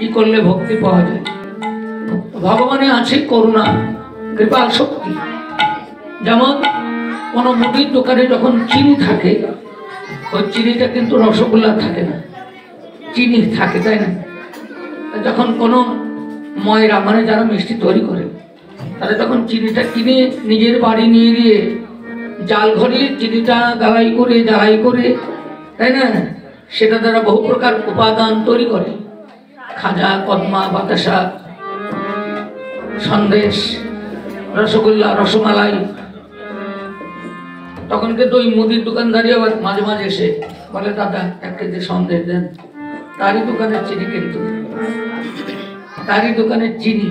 কি করলে ভক্তি পাওয়া যায়। ভগবানে আছে করুণা, কৃপাল শক্তি। যেমন কোনো মুদির দোকানে যখন চিনি থাকে, ওই চিনিটা কিন্তু রসগোল্লা থাকে না, চিনি থাকে, তাই না? যখন কোনো ময়রা মানে যারা মিষ্টি তৈরি করে, তারা যখন চিনিটা কিনে নিজের বাড়ি নিয়ে গিয়ে জাল ঘরে চিনিটা জ্বালাই করে, তাই না, সেটা দ্বারা বহু প্রকার উপাদান তৈরি করে, খাজা, কদমা, বাতাসা, সন্দেশ, রসগোল্লা, রসমালাই। তখন কিন্তু ওই মুদির দোকানদারি আবার মাঝে মাঝে এসে বলে, দাদা 1 কেজি সন্দেশ দেন। তারই দোকানের চিনি, কিন্তু তারই দোকানের চিনি,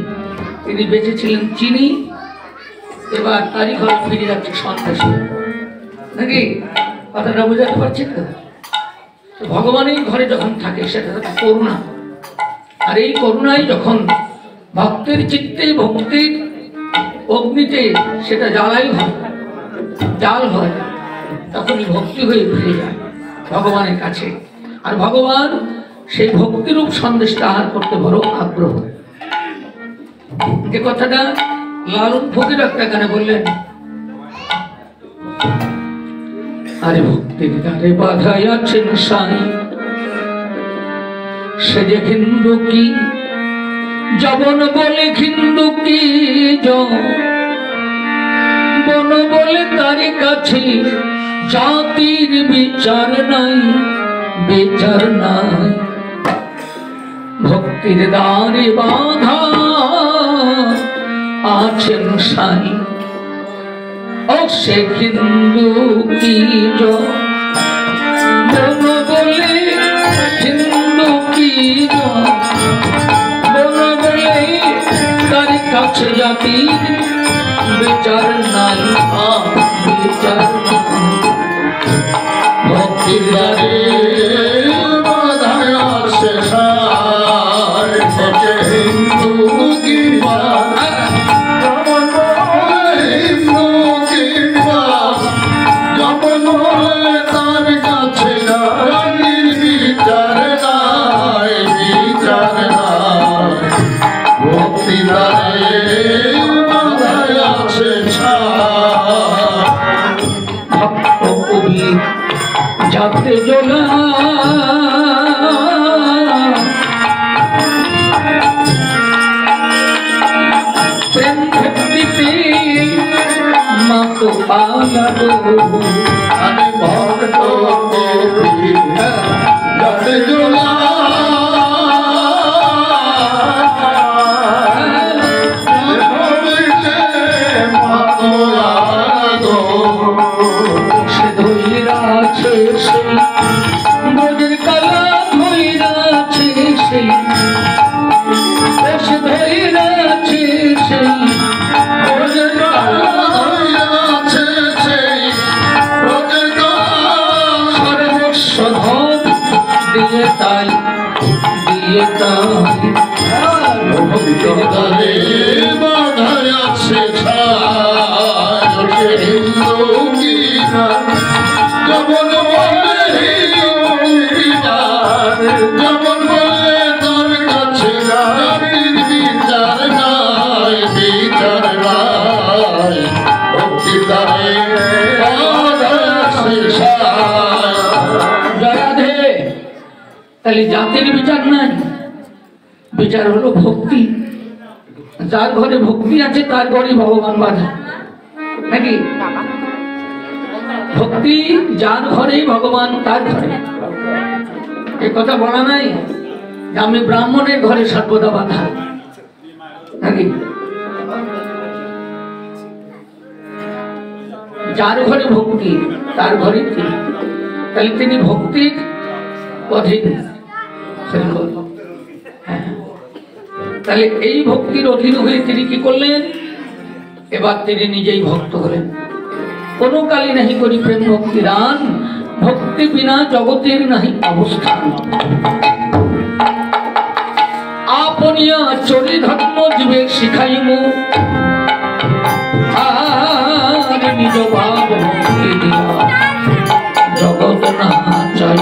তিনি বেঁচেছিলেন চিনি, এবার তারই ঘরে ফিরে যাচ্ছে সন্দেশ, নাকি? কথাটা বোঝাতে পারছি তো? ভগবানের ঘরে যখন থাকে সেটা করুণা, আর এই করুণাই যখন ভক্তের চিত্তে, ভক্তির অগ্নিতে সেটা জ্বালাই হয়, জাল হয়, তখনই ভক্তি হয়ে ফিরে যায় ভগবানের কাছে। আর ভগবান সেই ভক্তিরূপ সন্দেশটা আহার করতে বড় আগ্রহ। যে কথাটা লালন ফকির একটা গানে বললেন, আরে ভক্তির দ্বারে বাধাই আছেন সাই, সে যে হিন্দু কি জবন বলে, হিন্দু কি বন বলে, তার কাছে জাতির বিচার নাই, বিচার নাই। ভক্তির দ্বারে বাধা আছেন সাই, ও সে হিন্দু কি বন বলে, হিন্দু কি বন বলে, তার কাছে জাতির বিচার নাই, বিচার নাই। ভক্তির দ্বারে বাধা আছে সাই, হিন্দু কি যাতে জোলা প্রেম ভক্তিতে মাতো পালালো, আমি ভক্ত যাতে জোলা তাহলে জাতির বিচার নাই, বিচার হলো ভক্তি। যার ঘরে ভক্তি আছে তার ঘরে ভগবান বাধা, নাকি? ভক্তি যার ঘরে ভগবান তার ঘরে। এ কথা বলা নাই যে আমি ব্রাহ্মণের ঘরে সর্বদা বাধা, নাকি? যার ঘরে ভক্তি তার ঘরে তিনি, তাহলে তিনি ভক্তির অধীন। তাহলে এই ভক্তির অধীন হয়ে তিনি কি করলেন? এবার তিনি নিজেই ভক্ত হলেন। কোনো কালে নাহি করি প্রেম ভক্তি দান, ভক্তি বিনা জগতের নাহি অবস্থান। আপনিয়া চরি ধর্ম জীবে শিখাইমু, আর নিজ ভাব ভক্তি দিয়া জগৎ না চাই।